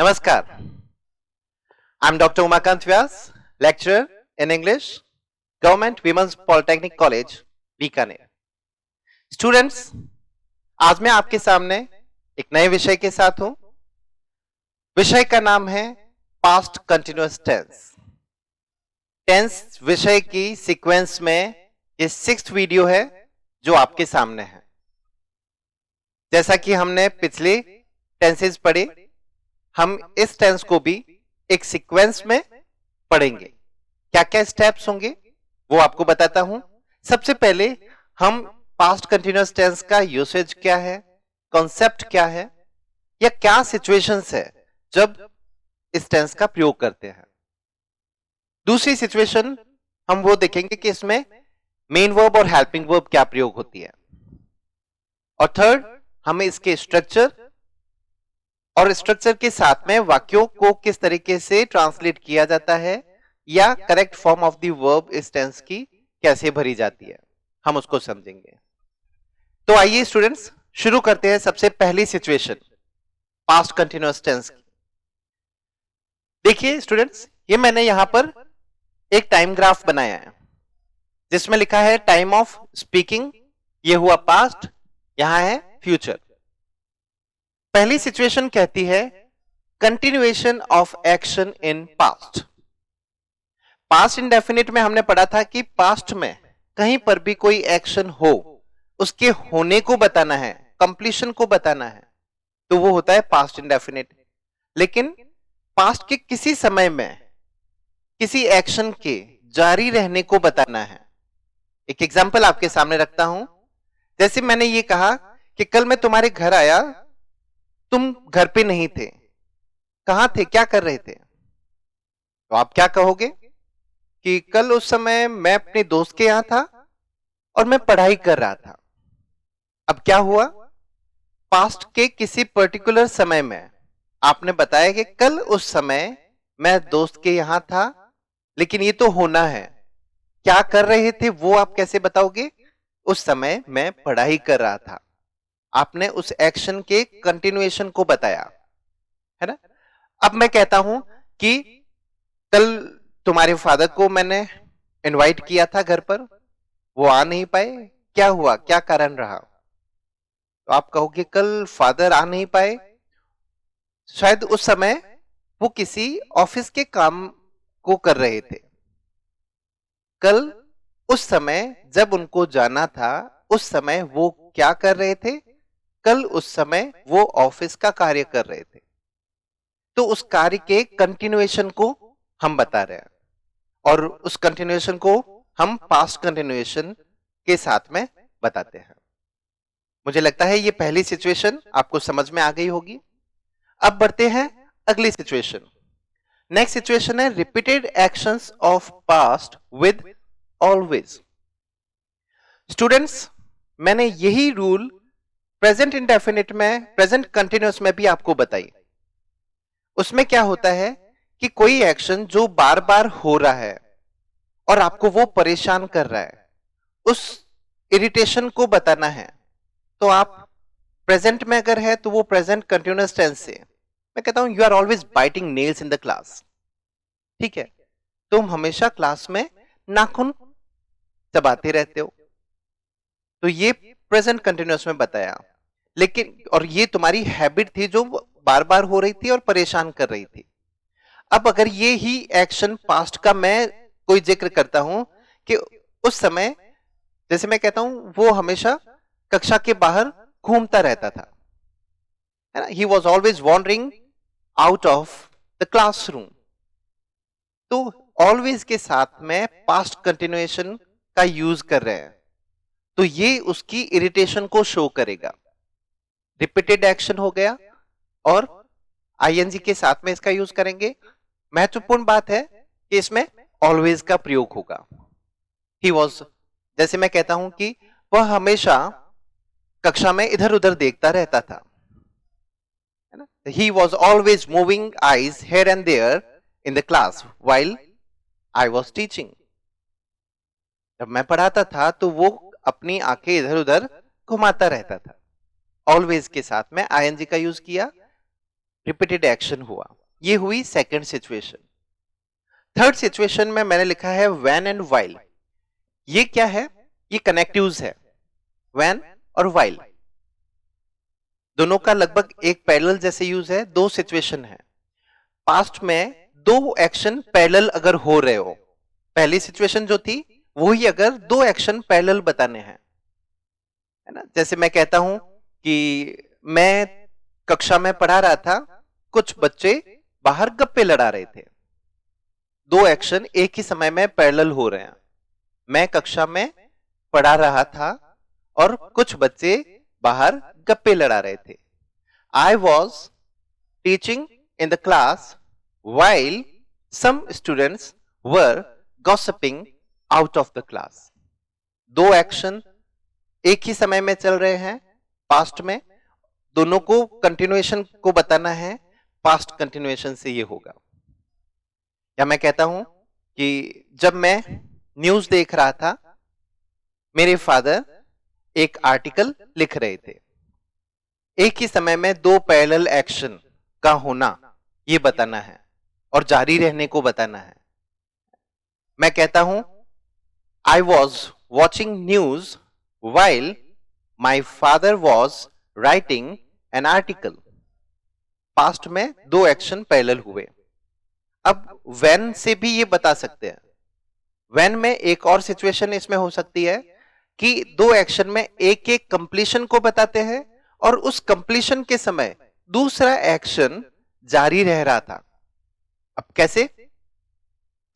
Namaskar. I'm Dr. Umakant Vyas, lecturer in English, Government Women's Polytechnic College, Bikaner. Students, आज मैं आपके सामने एक नए विषय के साथ हूं. विषय का नाम है Past Continuous Tense. टेंस विषय की सीक्वेंस में ये 6th वीडियो है जो आपके सामने है. जैसा कि हमने पिछले टेंसेस पढ़े, हम इस टेंस को भी एक सीक्वेंस में पढ़ेंगे. क्या क्या स्टेप्स होंगे वो आपको बताता हूं. सबसे पहले हम पास्ट कंटिन्यूअस टेंस का यूसेज क्या है, कॉन्सेप्ट क्या है, या क्या सिचुएशंस है जब इस टेंस का प्रयोग करते हैं. दूसरी सिचुएशन हम वो देखेंगे कि इसमें मेन वर्ब और हेल्पिंग वर्ब क्या प्रयोग होती है. और थर्ड, हमें इसके स्ट्रक्चर और स्ट्रक्चर के साथ में वाक्यों को किस तरीके से ट्रांसलेट किया जाता है या correct form of the verb इस टेंस की कैसे भरी जाती है, हम उसको समझेंगे. तो आइए स्टूडेंट्स, शुरू करते हैं सबसे पहली सिचुएशन पास्ट कंटिन्यूअस टेंस की. देखिए स्टूडेंट्स, ये मैंने यहां पर एक टाइम ग्राफ बनाया है जिसमें लिखा है टाइम ऑफ स्पीकिंग. ये हुआ पास्ट, यहां है फ्यूचर. पहली सिचुएशन कहती है continuation of action in past. Past indefinite में हमने पढ़ा था कि पास्ट में कहीं पर भी कोई एक्शन हो, उसके होने को बताना है, कंप्लीशन को बताना है, तो वो होता है पास्ट इंडेफिनिट. लेकिन पास्ट के किसी समय में किसी एक्शन के जारी रहने को बताना है. एक एग्जांपल आपके सामने रखता हूं. जैसे मैंने ये कहा कि कल मैं तुम्हारे घर आया, तुम घर पे नहीं थे. कहां थे, क्या कर रहे थे? तो आप क्या कहोगे कि कल उस समय मैं अपने दोस्त के यहां था और मैं पढ़ाई कर रहा था. अब क्या हुआ, पास्ट के किसी पर्टिकुलर समय में आपने बताया कि कल उस समय मैं दोस्त के यहां था, लेकिन ये तो होना है. क्या कर रहे थे वो आप कैसे बताओगे? उस समय मैं पढ़ाई कर रहा था. आपने उस एक्शन के कंटिन्यूएशन को बताया है ना. अब मैं कहता हूं कि कल तुम्हारे फादर को मैंने इनवाइट किया था घर पर, वो आ नहीं पाए. क्या हुआ, क्या कारण रहा? तो आप कहोगे कल फादर आ नहीं पाए, शायद उस समय वो किसी ऑफिस के काम को कर रहे थे. कल उस समय जब उनको जाना था, उस समय वो क्या कर रहे थे? कल उस समय वो ऑफिस का कार्य कर रहे थे. तो उस कार्य के कंटिन्यूएशन को हम बता रहे हैं और उस कंटिन्यूएशन को हम पास्ट कंटिन्यूएशन के साथ में बताते हैं. मुझे लगता है ये पहली सिचुएशन आपको समझ में आ गई होगी. अब बढ़ते हैं अगली सिचुएशन. नेक्स्ट सिचुएशन है repeated actions of past with always. Students, मैंने यही रूल प्रेजेंट इंडेफिनिट में, प्रेजेंट कंटिन्यूअस में भी आपको बताई. उसमें क्या होता है कि कोई एक्शन जो बार बार हो रहा है और आपको वो परेशान कर रहा है, उस इरिटेशन को बताना है, तो आप प्रेजेंट में अगर है तो वो प्रेजेंट कंटिन्यूअस टेंस से, मैं कहता हूं you are always biting nails in the class. ठीक है, तुम हमेशा क्लास में नाखून चबाते रहते हो, तो ये प्रेजेंट कंटिन्यूअस में बताया. लेकिन और ये तुम्हारी हैबिट थी जो बार बार हो रही थी और परेशान कर रही थी. अब अगर ये ही एक्शन पास्ट का मैं कोई जिक्र करता हूं कि उस समय, जैसे मैं कहता हूं वो हमेशा कक्षा के बाहर घूमता रहता था, है ना, he was always wandering out of the classroom. तो ऑलवेज के साथ में पास्ट कंटिन्यूएशन का यूज कर रहे हैं, तो ये उसकी इरिटेशन को शो करेगा. रिपीटेड एक्शन हो गया और आईएनजी के साथ में इसका यूज करेंगे. महत्वपूर्ण बात है कि इसमें ऑलवेज का प्रयोग होगा. ही वॉज, जैसे मैं कहता हूं कि वह हमेशा कक्षा में इधर उधर देखता रहता था, है ना. He was always moving eyes here and there in the class while I was teaching. जब मैं पढ़ाता था तो वो अपनी आंखें इधर उधर घुमाता रहता था. ऑलवेज के साथ में आईएनजी का यूज किया. रिपीटेड एक्शन हुआ, ये हुई सेकंड सिचुएशन। थर्ड सिचुएशन में मैंने लिखा है व्हेन एंड व्हाइल। ये क्या है? ये कनेक्टिव्स है, व्हेन और व्हाइल दोनों का लगभग एक पैरेलल जैसे यूज है। दो सिचुएशन है, पास्ट में दो एक्शन पैरेलल अगर हो रहे हो, पहली सिचुएशन जो थी वही अगर दो एक्शन पैरेलल बताने हैं, है ना। जैसे मैं कहता हूं कि मैं कक्षा में पढ़ा रहा था, कुछ बच्चे बाहर गप्पे लड़ा रहे थे। दो एक्शन एक ही समय में पैरेलल हो रहे हैं। मैं कक्षा में पढ़ा रहा था और कुछ बच्चे बाहर गप्पे लड़ा रहे थे। I was teaching in the class while some students were gossiping out of the class. दो एक्शन एक ही समय में चल रहे हैं पास्ट में, दोनों को कंटिन्यूएशन को बताना है, पास्ट कंटिन्यूएशन से ये होगा। या मैं कहता हूं कि जब मैं न्यूज देख रहा था, मेरे फादर एक आर्टिकल लिख रहे थे। एक ही समय में दो पैरेलल एक्शन का होना ये बताना है और जारी रहने को बताना है। मैं कहता हूं I was watching news while my father was writing an article. Past में दो एक्शन पैरेलल हुए। अब व्हेन से भी ये बता सकते हैं। व्हेन में एक और सिचुएशन इसमें हो सकती है कि दो एक्शन में एक एक कंप्लीशन को बताते हैं और उस कंप्लीशन के समय दूसरा एक्शन जारी रह रहा था। अब कैसे?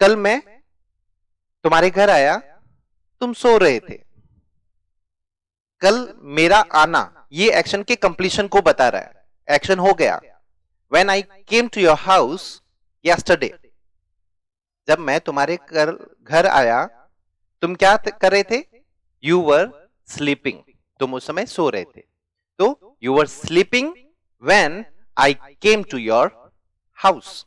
कल मैं तुम्हारे घर आया, तुम सो रहे थे। कल मेरा आना ये एक्शन के कंप्लीशन को बता रहा है, एक्शन हो गया। When I came to your house yesterday, जब मैं तुम्हारे घर आया, तुम क्या कर रहे थे? You were sleeping, तुम उस समय सो रहे थे। तो you were sleeping when I came to your house।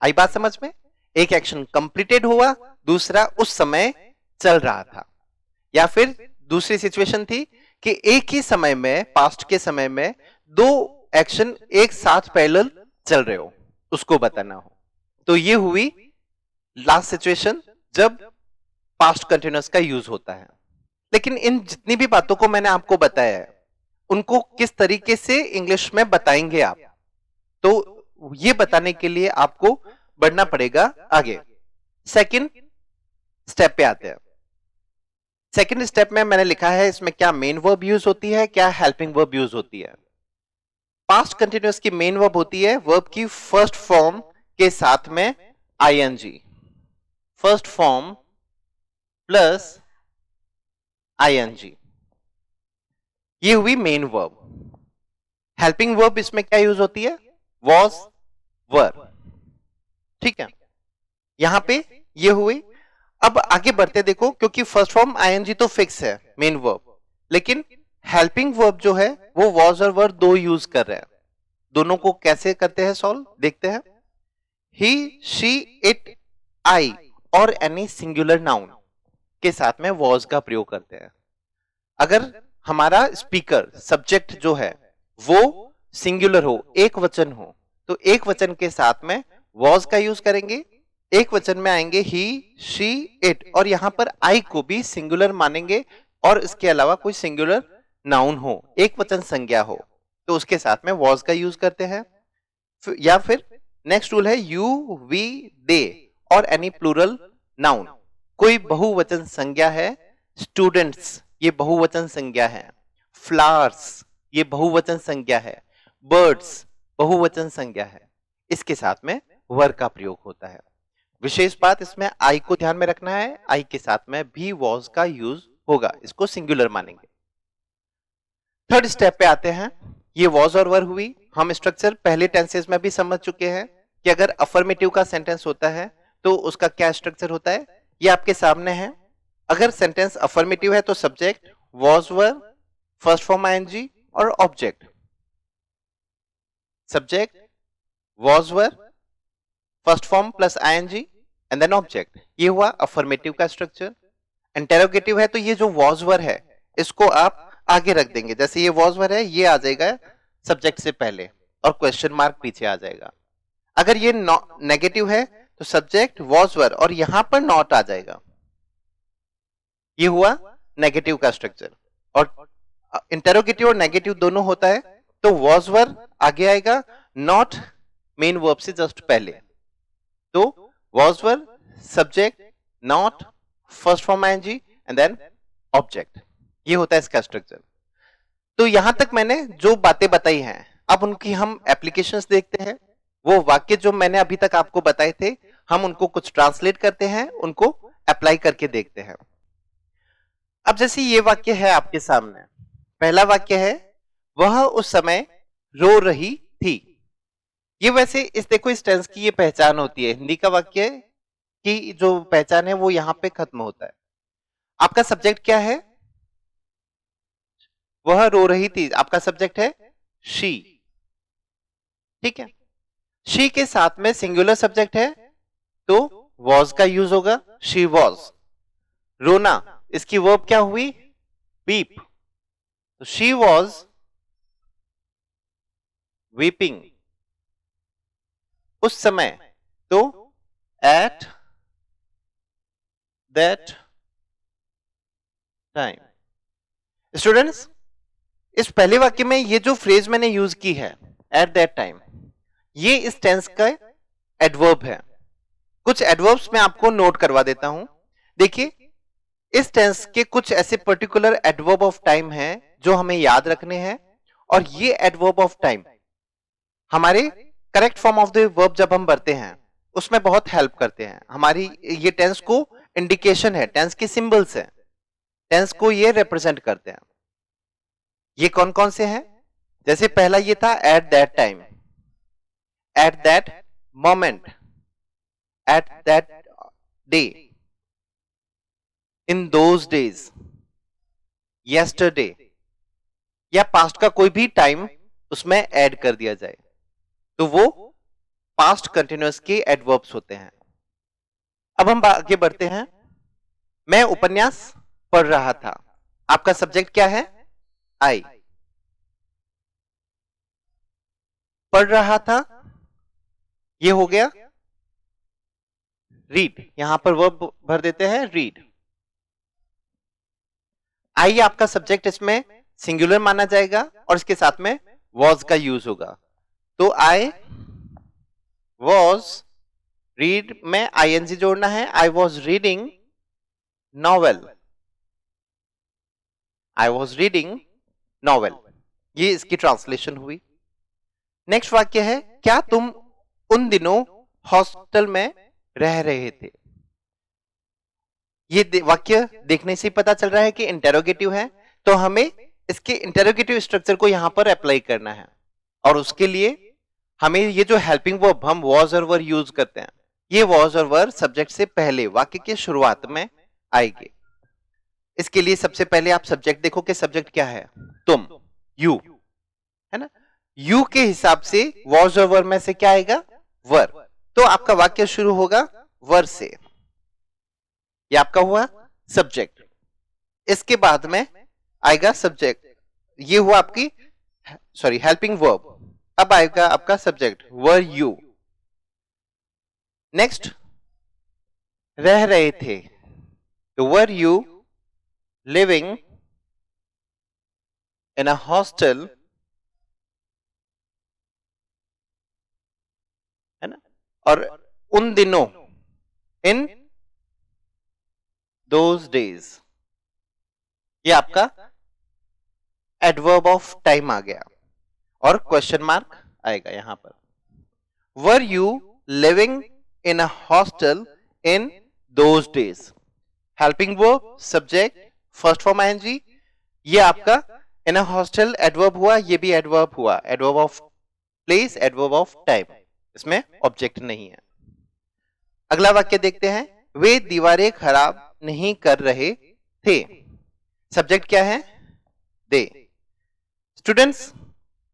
आई बात समझ में? एक एक्शन कंप्लीटेड हुआ, दूसरा उस समय चल रहा था। या फिर दूसरी सिचुएशन थी कि एक ही समय में, पास्ट के समय में दो एक्शन एक साथ पैरेलल चल रहे हो, उसको बताना हो। तो ये हुई लास्ट सिचुएशन जब पास्ट कंटिन्यूअस का यूज होता है। लेकिन इन जितनी भी बातों को मैंने आपको बताया है, उनको किस तरीके से इंग्लिश में बताएंगे आप, तो ये बताने के लिए आपको बढ़ना पड़ेगा आगे। सेकंड स्टेप पे आते हैं। सेकंड स्टेप में मैंने लिखा है इसमें क्या मेन वर्ब यूज होती है, क्या हेल्पिंग वर्ब यूज होती है। पास्ट कंटिन्यूअस की मेन वर्ब होती है वर्ब की फर्स्ट फॉर्म के साथ में ING, first form plus ING, ये हुई मेन वर्ब। हेल्पिंग वर्ब इसमें क्या यूज होती है? वॉज, वर। ठीक है, यहां पे ये हुई। अब आगे बढ़ते देखो, क्योंकि फर्स्ट फॉर्म आईएनजी तो फिक्स है मेन वर्ब, लेकिन हेल्पिंग वर्ब जो है वो वॉज और वर दो यूज कर रहे हैं। दोनों को कैसे करते हैं सॉल्व, देखते हैं। ही, शी, इट, आई और एनी सिंगुलर नाउन के साथ में वॉज का प्रयोग करते हैं। अगर हमारा स्पीकर सब्जेक्ट जो है वो सिंगुलर हो, एक वचन हो, तो एक वचन के साथ में वॉज का यूज करेंगे। एक वचन में आएंगे ही, शी, इट, और यहां पर आई को भी सिंगुलर मानेंगे और इसके अलावा कोई सिंगुलर नाउन हो, एक वचन संज्ञा हो, तो उसके साथ में वॉज का यूज करते हैं। या फिर नेक्स्ट रूल है यू, वी, दे और एनी प्लूरल नाउन। कोई बहुवचन संज्ञा है, स्टूडेंट्स ये बहुवचन संज्ञा है, फ्लावर्स ये बहुवचन संज्ञा है, बर्ड्स बहुवचन संज्ञा है, इसके साथ में वर का प्रयोग होता है। विशेष बात इसमें आई को ध्यान में रखना है, आई के साथ में भी वॉज का यूज होगा, इसको सिंगुलर मानेंगे। थर्ड स्टेप पे आते हैं। ये वॉज और वर हुई। हम स्ट्रक्चर पहले टेंसेस में भी समझ चुके हैं कि अगर अफर्मेटिव का सेंटेंस होता है तो उसका क्या स्ट्रक्चर होता है, ये आपके सामने है। अगर सेंटेंस अफर्मेटिव है तो subject was, were, first form ING और object. Subject was, were, first form plus ING and then object. ये हुआ अफर्मेटिव का स्ट्रक्चर। इंटेरोगेटिव है तो ये जो वॉज, वर है इसको आप आगे रख देंगे। जैसे ये वॉज, वर है, ये आ जाएगा सब्जेक्ट से पहले, और क्वेश्चन मार्क पीछे आ जाएगा। अगर ये नेगेटिव है तो सब्जेक्ट वॉज वर और यहां पर नॉट आ जाएगा। ये हुआ नेगेटिव का स्ट्रक्चर। और इंटेरोगेटिव और नेगेटिव दोनों होता है तो वॉज वर आगे आएगा, नॉट मेन वर्ब से जस्ट पहले। तो was were subject, not first form ING and then object. ये होता है इसका स्ट्रक्चर। तो यहां तक मैंने जो बातें बताई हैं, अब उनकी हम एप्लीकेशंस देखते हैं। वो वाक्य जो मैंने अभी तक आपको बताए थे, हम उनको कुछ ट्रांसलेट करते हैं, उनको अप्लाई करके देखते हैं। अब जैसे ये वाक्य है आपके सामने, पहला वाक्य है वह उस समय रो रही थी। ये वैसे इस देखो इस टेंस की ये पहचान होती है। हिंदी का वाक्य की जो पहचान है वो यहां पे खत्म होता है। आपका सब्जेक्ट क्या है? वह रो रही थी, आपका सब्जेक्ट है शी। ठीक है, शी के साथ में सिंगुलर सब्जेक्ट है तो वॉज का यूज होगा, शी वॉज। रोना, इसकी वर्ब क्या हुई? वीप। तो शी वॉज वीपिंग उस समय, तो एट दैट टाइम। स्टूडेंट्स, इस पहले वाक्य में ये जो फ्रेज मैंने यूज की है एट दैट टाइम, ये इस टेंस का एडवर्ब है। कुछ एडवर्ब्स मैं आपको नोट करवा देता हूं। देखिए, इस टेंस के कुछ ऐसे पर्टिकुलर एडवर्ब ऑफ टाइम हैं जो हमें याद रखने हैं, और ये एडवर्ब ऑफ टाइम हमारे correct form of the verb जब हम भरते हैं उसमें बहुत हेल्प करते हैं। हमारी ये टेंस को इंडिकेशन है, टेंस के सिंबल्स हैं, टेंस को ये रिप्रेजेंट करते हैं। ये कौन कौन से हैं? जैसे पहला ये था at that time, at that moment, at that day, in those days, yesterday, या पास्ट का कोई भी टाइम उसमें ऐड कर दिया जाए तो वो पास्ट कंटिन्यूअस के एडवर्ब्स होते हैं। अब हम आगे बढ़ते हैं। मैं उपन्यास पढ़ रहा था, आपका सब्जेक्ट क्या है? आई। पढ़ रहा था, ये हो गया रीड, यहां पर वर्ब भर देते हैं रीड। आई आपका सब्जेक्ट इसमें सिंगुलर माना जाएगा और इसके साथ में वॉज का यूज होगा। तो आई वॉज रीड में आईएनजी जोड़ना है, I was reading novel, I was reading novel. ये इसकी ट्रांसलेशन हुई। नेक्स्ट वाक्य है क्या तुम उन दिनों हॉस्टल में रह रहे थे? ये वाक्य देखने से पता चल रहा है कि इंटेरोगेटिव है, तो हमें इसके इंटेरोगेटिव स्ट्रक्चर को यहां पर अप्लाई करना है। और उसके लिए हमें ये जो हेल्पिंग वर्ब हम वॉज और वर यूज करते हैं, ये वॉज और वर सब्जेक्ट से पहले वाक्य के शुरुआत में आएंगे। इसके लिए सबसे पहले आप सब्जेक्ट देखो कि सब्जेक्ट क्या है? तुम, यू, है ना? यू के हिसाब से वॉज और वर में से क्या आएगा? वर। तो आपका वाक्य शुरू होगा वर से। ये आपका हुआ सब्जेक्ट। इसके बाद में आएगा सब्जेक्ट, ये हुआ आपकी हेल्पिंग वर्ब। अब आएगा आपका सब्जेक्ट वर यू। नेक्स्ट रह रहे थे, तो वर you living in a hostel, है ना? और उन दिनों, इन दोज डेज, ये आपका एडवर्ब ऑफ टाइम आ गया और क्वेश्चन मार्क आएगा यहां पर। Were you living in a hostel in those days, helping verb subject first form ING, ये आपका इन अ हॉस्टल एडवर्ब हुआ, ये भी एडवर्ब हुआ, adverb of place, adverb of time, इसमें ऑब्जेक्ट नहीं है। अगला वाक्य देखते हैं, वे दीवारें खराब नहीं कर रहे थे, सब्जेक्ट क्या है? दे। स्टूडेंट्स,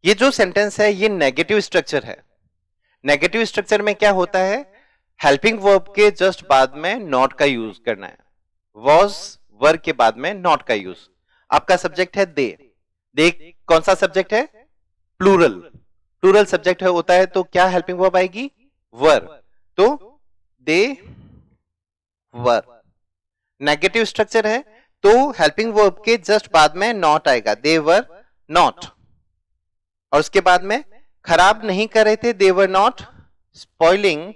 ये जो सेंटेंस है ये नेगेटिव स्ट्रक्चर है। नेगेटिव स्ट्रक्चर में क्या होता है? हेल्पिंग वर्ब के जस्ट बाद में नॉट का यूज करना है, वॉज वर्ब के बाद में नॉट का यूज। आपका सब्जेक्ट है दे, दे कौन सा सब्जेक्ट है? प्लूरल, प्लूरल सब्जेक्ट है होता है तो क्या हेल्पिंग वर्ब आएगी? वर। तो दे वर। नेगेटिव स्ट्रक्चर है तो हेल्पिंग वर्ब के जस्ट बाद में नॉट आएगा, दे वर नॉट। और उसके बाद में खराब नहीं कर रहे थे, दे वर नॉट स्पॉइलिंग।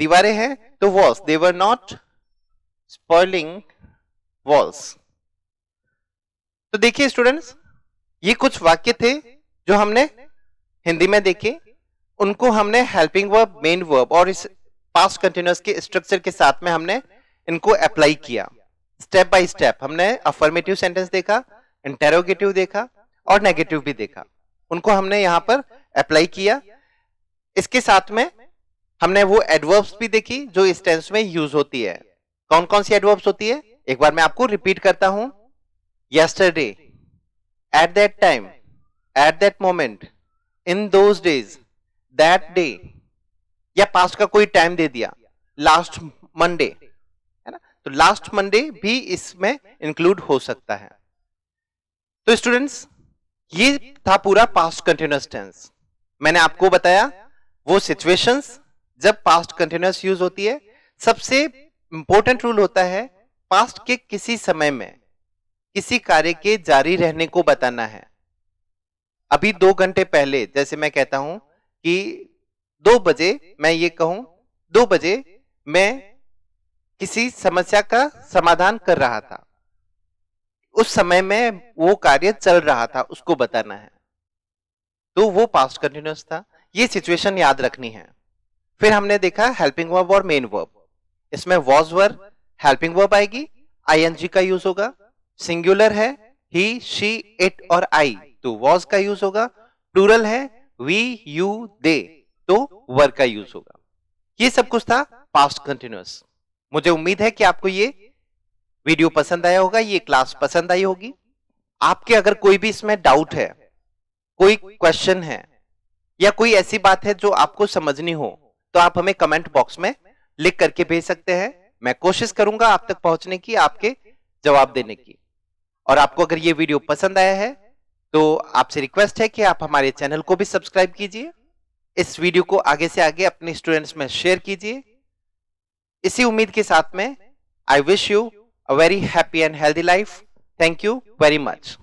दीवारें हैं तो walls, they were not spoiling walls. तो देखिए स्टूडेंट्स, ये कुछ वाक्य थे जो हमने हिंदी में देखे, उनको हमने हेल्पिंग वर्ब, मेन वर्ब और इस पास्ट कंटिन्यूअस के स्ट्रक्चर के साथ में हमने इनको अप्लाई किया। स्टेप बाय स्टेप हमने अफर्मेटिव सेंटेंस देखा, इंटेरोगेटिव देखा और नेगेटिव भी देखा, उनको हमने यहां पर अप्लाई किया। इसके साथ में हमने वो एडवर्ब्स भी देखी जो इस टेंस में यूज होती है। कौन कौन सी एडवर्ब्स होती है एक बार मैं आपको रिपीट करता हूं। yesterday, at that time, at that moment, in those days, that day, या पास्ट का कोई टाइम दे दिया, लास्ट मंडे, है ना, तो लास्ट मंडे भी इसमें इंक्लूड हो सकता है। तो स्टूडेंट्स, ये था पूरा पास्ट कंटिन्यूअस टेंस। मैंने आपको बताया वो सिचुएशंस जब पास्ट कंटिन्यूअस यूज होती है। सबसे इंपॉर्टेंट रूल होता है पास्ट के किसी समय में किसी कार्य के जारी रहने को बताना है। अभी 2 घंटे पहले जैसे मैं कहता हूं कि 2 बजे, मैं ये कहूं 2 बजे मैं किसी समस्या का समाधान कर रहा था, उस समय में वो कार्य चल रहा था, उसको बताना है, तो वो पास्ट कंटिन्यूअस था। ये सिचुएशन याद रखनी है। फिर हमने देखा हेल्पिंग वर्ब और मेन वर्ब। इसमें वॉज वर हेल्पिंग वर्ब आएगी, आईएनजी का यूज होगा। सिंगुलर है ही, शी, इट और आई, तो वॉज का यूज होगा। प्लूरल है वी, यू, दे, तो वर का यूज होगा। ये सब कुछ था पास्ट कंटिन्यूअस। मुझे उम्मीद है कि आपको ये वीडियो पसंद आया होगा, ये क्लास पसंद आई होगी। आपके अगर कोई भी इसमें डाउट है, कोई क्वेश्चन है या कोई ऐसी बात है जो आपको समझनी हो, तो आप हमें कमेंट बॉक्स में लिख करके भेज सकते हैं। मैं कोशिश करूंगा आप तक पहुंचने की, आपके जवाब देने की। और आपको अगर ये वीडियो पसंद आया है तो आपसे रिक्वेस्ट है कि आप हमारे चैनल को भी सब्सक्राइब कीजिए। इस वीडियो को आगे से आगे अपने स्टूडेंट्स में शेयर कीजिए। इसी उम्मीद के साथ में I wish you a very happy and healthy life. Thank you very much.